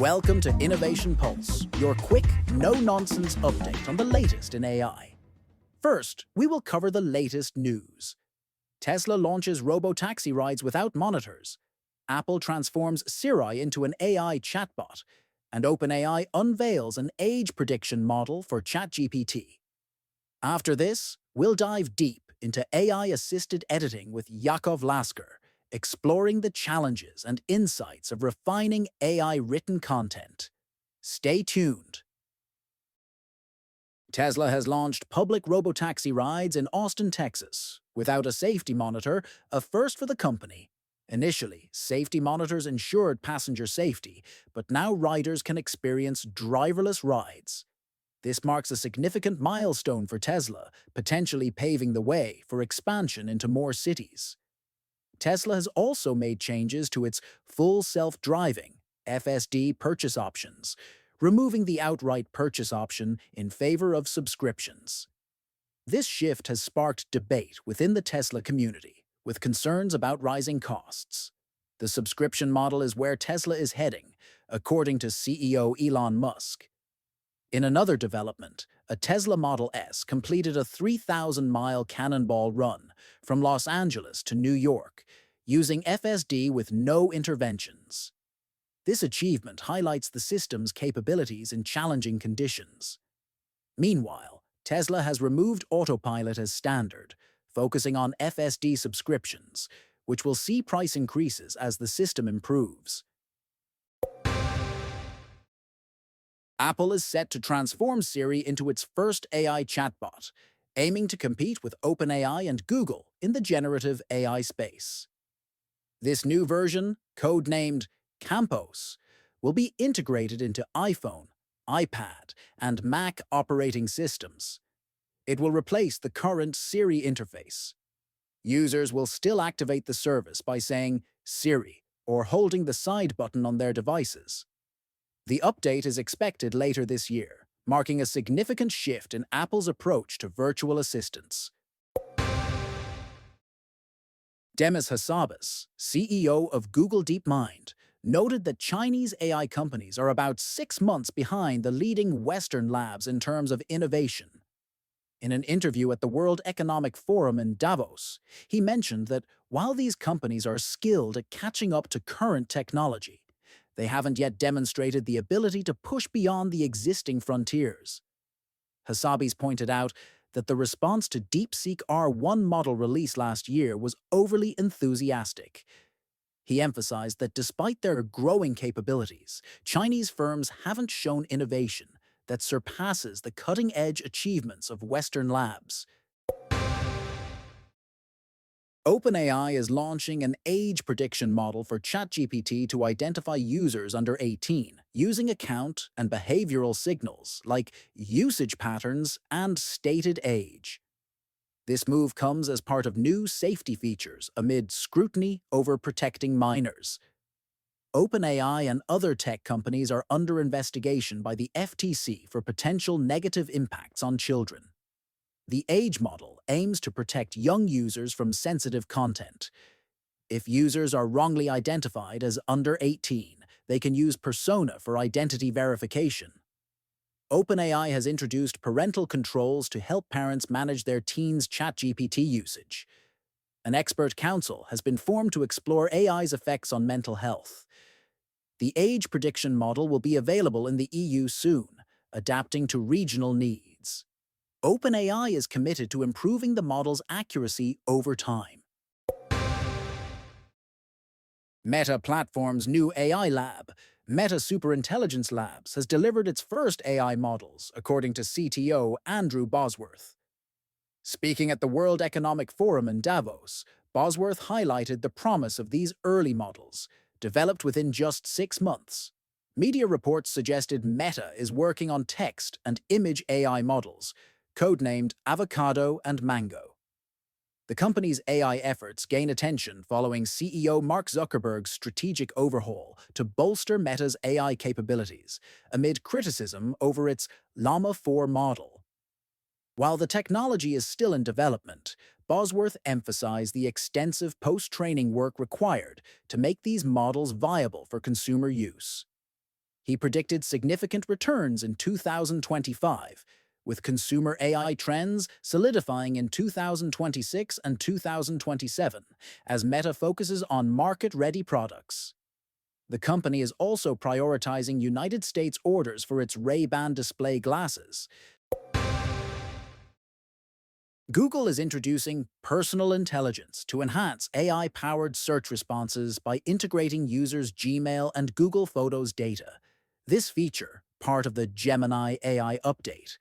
Welcome to Innovation Pulse, your quick, no-nonsense update on the latest in AI. First, we will cover the latest news. Tesla launches Robotaxi rides without monitors. Apple transforms Siri into an AI chatbot. And OpenAI unveils an age prediction model for ChatGPT. After this, we'll dive deep into AI-assisted editing with Yakov Lasker, exploring the challenges and insights of refining AI-written content. Stay tuned. Tesla has launched public robotaxi rides in Austin, Texas, without a safety monitor, a first for the company. Initially, safety monitors ensured passenger safety, but now riders can experience driverless rides. This marks a significant milestone for Tesla, potentially paving the way for expansion into more cities. Tesla has also made changes to its full self-driving (FSD) purchase options, removing the outright purchase option in favor of subscriptions. This shift has sparked debate within the Tesla community, with concerns about rising costs. The subscription model is where Tesla is heading, according to CEO Elon Musk. In another development, a Tesla Model S completed a 3,000-mile cannonball run from Los Angeles to New York, using FSD with no interventions. This achievement highlights the system's capabilities in challenging conditions. Meanwhile, Tesla has removed autopilot as standard, focusing on FSD subscriptions, which will see price increases as the system improves. Apple is set to transform Siri into its first AI chatbot, aiming to compete with OpenAI and Google in the generative AI space. This new version, codenamed Campos, will be integrated into iPhone, iPad, and Mac operating systems. It will replace the current Siri interface. Users will still activate the service by saying Siri or holding the side button on their devices. The update is expected later this year, marking a significant shift in Apple's approach to virtual assistants. Demis Hassabis, CEO of Google DeepMind, noted that Chinese AI companies are about 6 months behind the leading Western labs in terms of innovation. In an interview at the World Economic Forum in Davos, he mentioned that while these companies are skilled at catching up to current technology, they haven't yet demonstrated the ability to push beyond the existing frontiers. Hassabis pointed out that the response to DeepSeek R1 model release last year was overly enthusiastic. He emphasized that despite their growing capabilities, Chinese firms haven't shown innovation that surpasses the cutting-edge achievements of Western labs. OpenAI is launching an age prediction model for ChatGPT to identify users under 18, using account and behavioral signals like usage patterns and stated age. This move comes as part of new safety features amid scrutiny over protecting minors. OpenAI and other tech companies are under investigation by the FTC for potential negative impacts on children. The age model aims to protect young users from sensitive content. If users are wrongly identified as under 18, they can use Persona for identity verification. OpenAI has introduced parental controls to help parents manage their teens' ChatGPT usage. An expert council has been formed to explore AI's effects on mental health. The age prediction model will be available in the EU soon, adapting to regional needs. OpenAI is committed to improving the model's accuracy over time. Meta Platform's new AI lab, Meta Superintelligence Labs, has delivered its first AI models, according to CTO Andrew Bosworth. Speaking at the World Economic Forum in Davos, Bosworth highlighted the promise of these early models, developed within just 6 months. Media reports suggested Meta is working on text and image AI models, codenamed Avocado and Mango. The company's AI efforts gain attention following CEO Mark Zuckerberg's strategic overhaul to bolster Meta's AI capabilities, amid criticism over its Llama 4 model. While the technology is still in development, Bosworth emphasized the extensive post-training work required to make these models viable for consumer use. He predicted significant returns in 2025, with consumer AI trends solidifying in 2026 and 2027 as Meta focuses on market-ready products. The company is also prioritizing United States orders for its Ray-Ban display glasses. Google is introducing personal intelligence to enhance AI-powered search responses by integrating users' Gmail and Google Photos data. This feature, part of the Gemini AI update,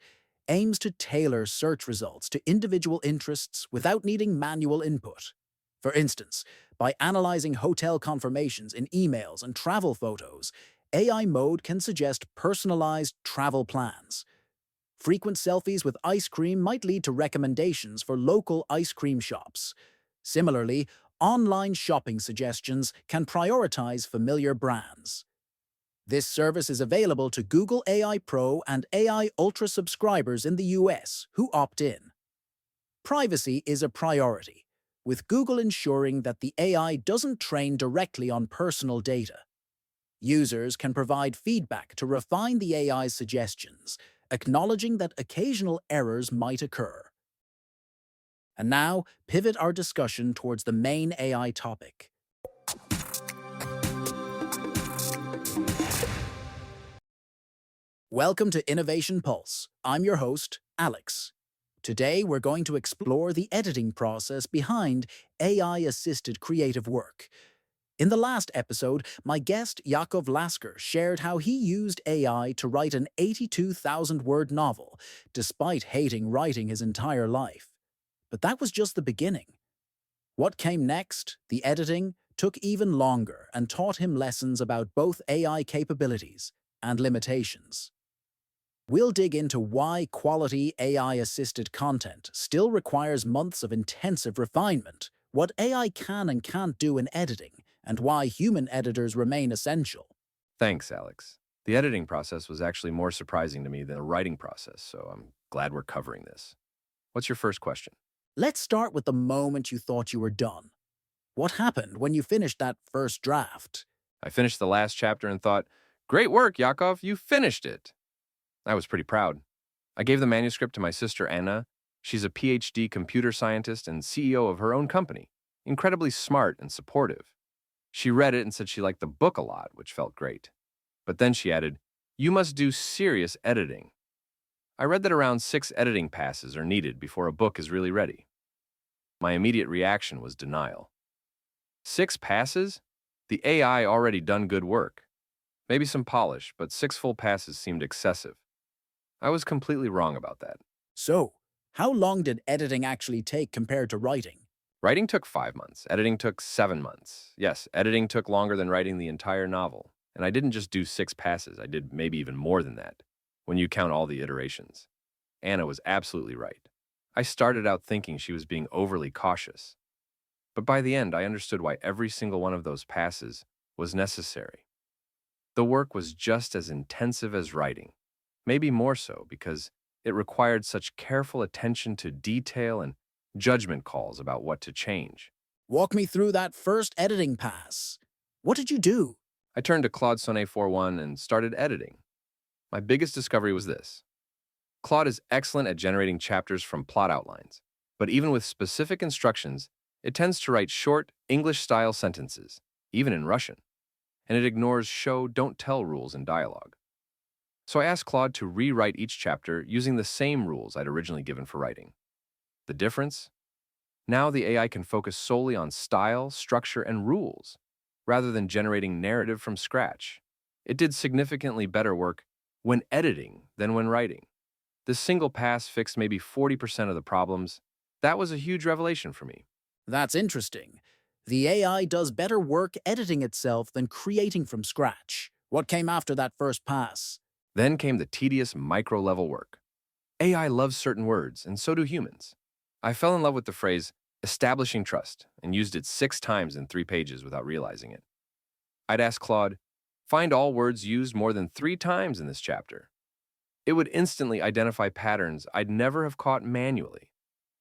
aims to tailor search results to individual interests without needing manual input. For instance, by analyzing hotel confirmations in emails and travel photos, AI mode can suggest personalized travel plans. Frequent selfies with ice cream might lead to recommendations for local ice cream shops. Similarly, online shopping suggestions can prioritize familiar brands. This service is available to Google AI Pro and AI Ultra subscribers in the US who opt in. Privacy is a priority, with Google ensuring that the AI doesn't train directly on personal data. Users can provide feedback to refine the AI's suggestions, acknowledging that occasional errors might occur. And now, pivot our discussion towards the main AI topic. Welcome to Innovation Pulse. I'm your host, Alex. Today, we're going to explore the editing process behind AI-assisted creative work. In the last episode, my guest Yakov Lasker shared how he used AI to write an 82,000-word novel, despite hating writing his entire life. But that was just the beginning. What came next, the editing, took even longer and taught him lessons about both AI capabilities and limitations. We'll dig into why quality AI-assisted content still requires months of intensive refinement, what AI can and can't do in editing, and why human editors remain essential. Thanks, Alex. The editing process was actually more surprising to me than the writing process, so I'm glad we're covering this. What's your first question? Let's start with the moment you thought you were done. What happened when you finished that first draft? I finished the last chapter and thought, great work, Yakov, you finished it. I was pretty proud. I gave the manuscript to my sister Anna. She's a PhD computer scientist and CEO of her own company, incredibly smart and supportive. She read it and said she liked the book a lot, which felt great. But then she added, you must do serious editing. I read that around 6 editing passes are needed before a book is really ready. My immediate reaction was denial. 6 passes? The AI already done good work. Maybe some polish, but 6 full passes seemed excessive. I was completely wrong about that. So, how long did editing actually take compared to writing? Writing took 5 months. Editing took 7 months. Yes, editing took longer than writing the entire novel. And I didn't just do 6 passes. I did maybe even more than that, when you count all the iterations. Anna was absolutely right. I started out thinking she was being overly cautious. But by the end, I understood why every single one of those passes was necessary. The work was just as intensive as writing, maybe more so because it required such careful attention to detail and judgment calls about what to change. Walk me through that first editing pass. What did you do? I turned to Claude Sonnet 4.1 and started editing. My biggest discovery was this. Claude is excellent at generating chapters from plot outlines, but even with specific instructions, it tends to write short, English-style sentences, even in Russian, and it ignores show, don't tell rules in dialogue. So I asked Claude to rewrite each chapter using the same rules I'd originally given for writing. The difference? Now the AI can focus solely on style, structure, and rules, rather than generating narrative from scratch. It did significantly better work when editing than when writing. This single pass fixed maybe 40% of the problems. That was a huge revelation for me. That's interesting. The AI does better work editing itself than creating from scratch. What came after that first pass? Then came the tedious micro-level work. AI loves certain words, and so do humans. I fell in love with the phrase, establishing trust, and used it 6 times in 3 pages without realizing it. I'd ask Claude, find all words used more than 3 times in this chapter. It would instantly identify patterns I'd never have caught manually.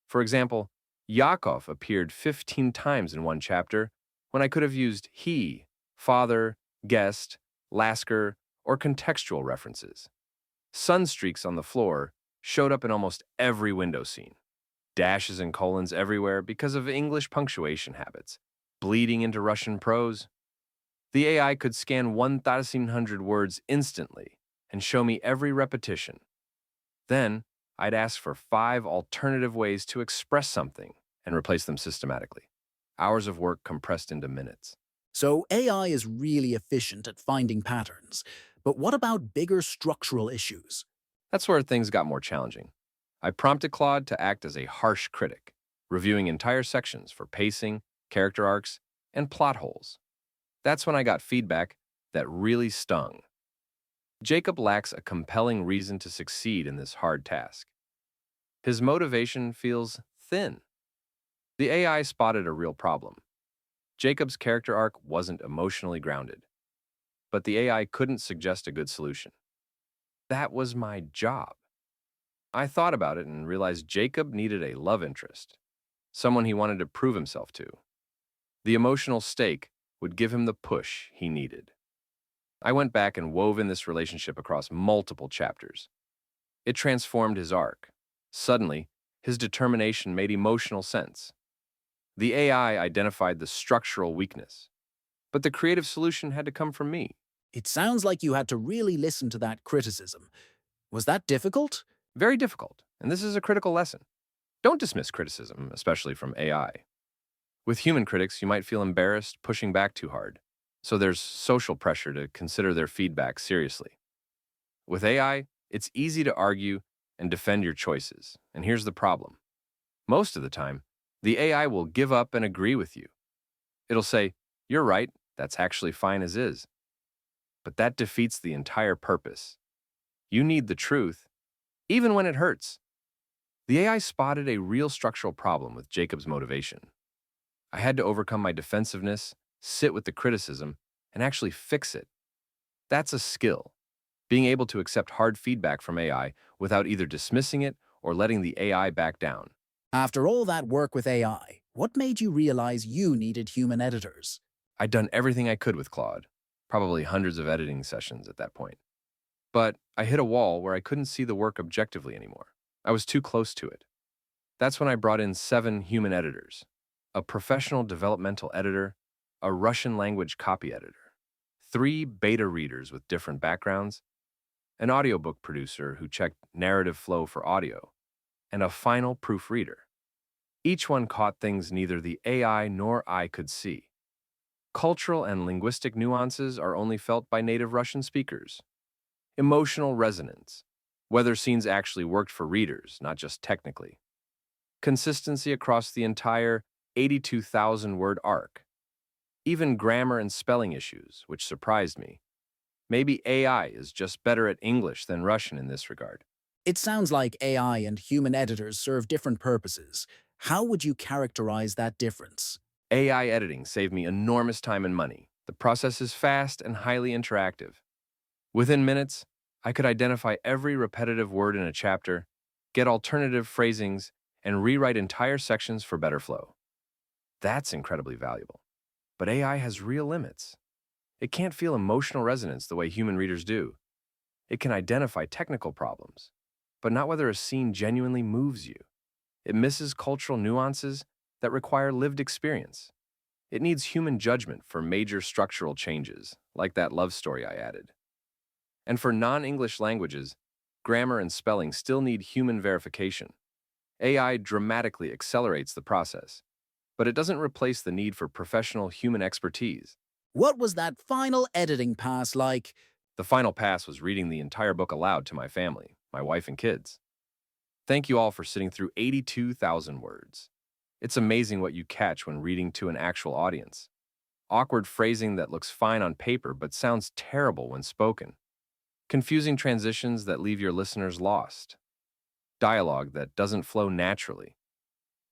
For example, Yakov appeared 15 times in one chapter when I could have used he, father, guest, Lasker, or contextual references. Sunstreaks on the floor showed up in almost every window scene. Dashes and colons everywhere because of English punctuation habits. Bleeding into Russian prose. The AI could scan 1,100 words instantly and show me every repetition. Then, I'd ask for 5 alternative ways to express something and replace them systematically. Hours of work compressed into minutes. So AI is really efficient at finding patterns. But what about bigger structural issues? That's where things got more challenging. I prompted Claude to act as a harsh critic, reviewing entire sections for pacing, character arcs, and plot holes. That's when I got feedback that really stung. Jacob lacks a compelling reason to succeed in this hard task. His motivation feels thin. The AI spotted a real problem. Jacob's character arc wasn't emotionally grounded, but the AI couldn't suggest a good solution. That was my job. I thought about it and realized Jacob needed a love interest, someone he wanted to prove himself to. The emotional stake would give him the push he needed. I went back and wove in this relationship across multiple chapters. It transformed his arc. Suddenly, his determination made emotional sense. The AI identified the structural weakness, but the creative solution had to come from me. It sounds like you had to really listen to that criticism. Was that difficult? Very difficult, and this is a critical lesson. Don't dismiss criticism, especially from AI. With human critics, you might feel embarrassed pushing back too hard, so there's social pressure to consider their feedback seriously. With AI, it's easy to argue and defend your choices, and here's the problem. Most of the time, the AI will give up and agree with you. It'll say, "You're right, that's actually fine as is." But that defeats the entire purpose. You need the truth, even when it hurts. The AI spotted a real structural problem with Jacob's motivation. I had to overcome my defensiveness, sit with the criticism, and actually fix it. That's a skill. Being able to accept hard feedback from AI without either dismissing it or letting the AI back down. After all that work with AI, what made you realize you needed human editors? I'd done everything I could with Claude, probably hundreds of editing sessions at that point. But I hit a wall where I couldn't see the work objectively anymore. I was too close to it. That's when I brought in 7 human editors, a professional developmental editor, a Russian language copy editor, 3 beta readers with different backgrounds, an audiobook producer who checked narrative flow for audio, and a final proofreader. Each one caught things neither the AI nor I could see. Cultural and linguistic nuances are only felt by native Russian speakers. Emotional resonance, whether scenes actually worked for readers, not just technically. Consistency across the entire 82,000-word arc. Even grammar and spelling issues, which surprised me. Maybe AI is just better at English than Russian in this regard. It sounds like AI and human editors serve different purposes. How would you characterize that difference? AI editing saved me enormous time and money. The process is fast and highly interactive. Within minutes, I could identify every repetitive word in a chapter, get alternative phrasings, and rewrite entire sections for better flow. That's incredibly valuable. But AI has real limits. It can't feel emotional resonance the way human readers do. It can identify technical problems, but not whether a scene genuinely moves you. It misses cultural nuances that require lived experience. It needs human judgment for major structural changes, like that love story I added. And for non-English languages, grammar and spelling still need human verification. AI dramatically accelerates the process, but it doesn't replace the need for professional human expertise. What was that final editing pass like? The final pass was reading the entire book aloud to my family, my wife and kids. Thank you all for sitting through 82,000 words. It's amazing what you catch when reading to an actual audience. Awkward phrasing that looks fine on paper but sounds terrible when spoken. Confusing transitions that leave your listeners lost. Dialogue that doesn't flow naturally.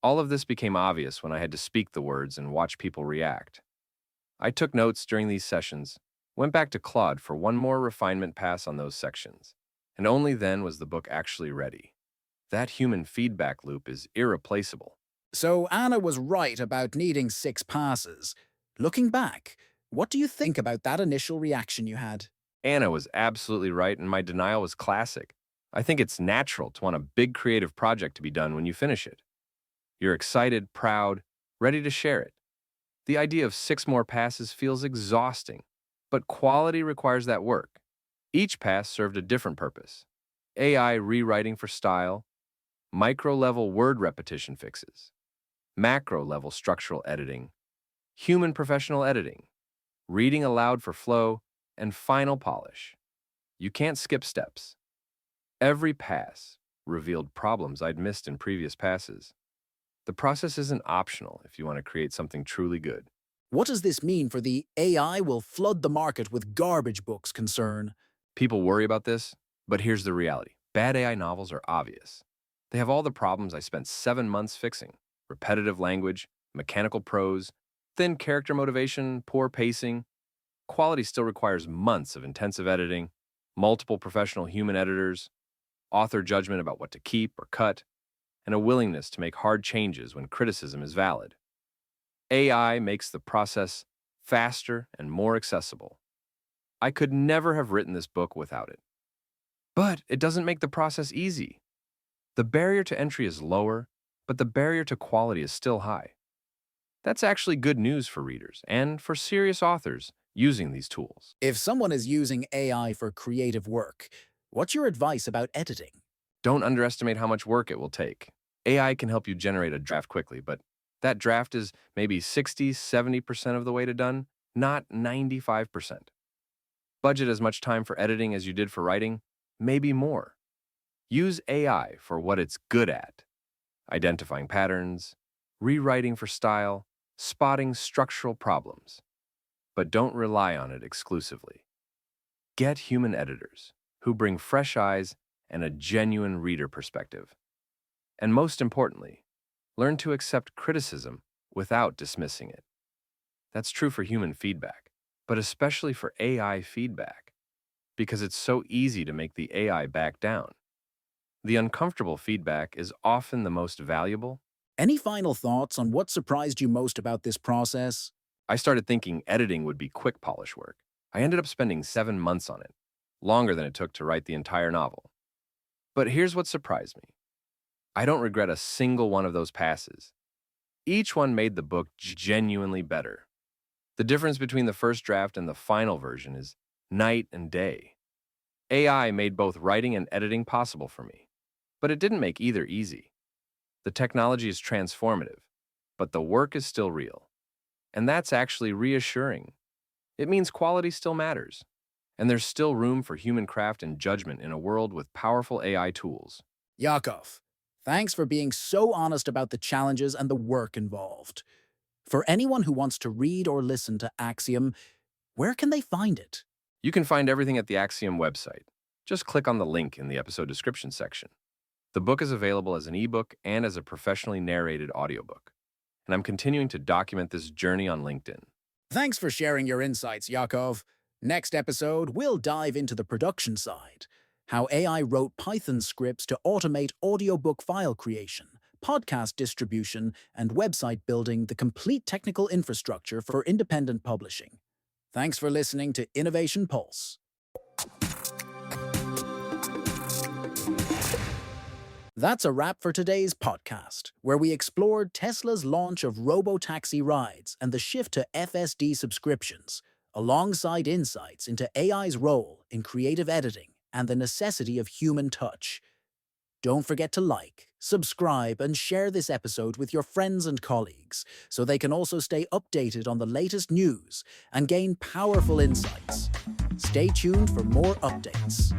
All of this became obvious when I had to speak the words and watch people react. I took notes during these sessions, went back to Claude for one more refinement pass on those sections, and only then was the book actually ready. That human feedback loop is irreplaceable. So Anna was right about needing 6 passes. Looking back, what do you think about that initial reaction you had? Anna was absolutely right, and my denial was classic. I think it's natural to want a big creative project to be done when you finish it. You're excited, proud, ready to share it. The idea of 6 more passes feels exhausting, but quality requires that work. Each pass served a different purpose. AI rewriting for style, micro-level word repetition fixes, macro-level structural editing, human professional editing, reading aloud for flow, and final polish. You can't skip steps. Every pass revealed problems I'd missed in previous passes. The process isn't optional if you want to create something truly good. What does this mean for the AI will flood the market with garbage books concern? People worry about this, but here's the reality. Bad AI novels are obvious. They have all the problems I spent 7 months fixing: repetitive language, mechanical prose, thin character motivation, poor pacing. Quality still requires months of intensive editing, multiple professional human editors, author judgment about what to keep or cut, and a willingness to make hard changes when criticism is valid. AI makes the process faster and more accessible. I could never have written this book without it. But it doesn't make the process easy. The barrier to entry is lower, but the barrier to quality is still high. That's actually good news for readers and for serious authors using these tools. If someone is using AI for creative work, what's your advice about editing? Don't underestimate how much work it will take. AI can help you generate a draft quickly, but that draft is maybe 60–70% of the way to done, not 95%. Budget as much time for editing as you did for writing, maybe more. Use AI for what it's good at: identifying patterns, rewriting for style, spotting structural problems. But don't rely on it exclusively. Get human editors who bring fresh eyes and a genuine reader perspective. And most importantly, learn to accept criticism without dismissing it. That's true for human feedback, but especially for AI feedback, because it's so easy to make the AI back down. The uncomfortable feedback is often the most valuable. Any final thoughts on what surprised you most about this process? I started thinking editing would be quick polish work. I ended up spending 7 months on it, longer than it took to write the entire novel. But here's what surprised me. I don't regret a single one of those passes. Each one made the book genuinely better. The difference between the first draft and the final version is night and day. AI made both writing and editing possible for me, but it didn't make either easy. The technology is transformative, but the work is still real. And that's actually reassuring. It means quality still matters, and there's still room for human craft and judgment in a world with powerful AI tools. Yakov, thanks for being so honest about the challenges and the work involved. For anyone who wants to read or listen to Axiom, where can they find it? You can find everything at the Axiom website. Just click on the link in the episode description section. The book is available as an ebook and as a professionally narrated audiobook, and I'm continuing to document this journey on LinkedIn. Thanks for sharing your insights, Yakov. Next episode, we'll dive into the production side, how AI wrote Python scripts to automate audiobook file creation, podcast distribution, and website building, the complete technical infrastructure for independent publishing. Thanks for listening to Innovation Pulse. That's a wrap for today's podcast, where we explored Tesla's launch of Robotaxi rides and the shift to FSD subscriptions, alongside insights into AI's role in creative editing and the necessity of human touch. Don't forget to like, subscribe, and share this episode with your friends and colleagues so they can also stay updated on the latest news and gain powerful insights. Stay tuned for more updates.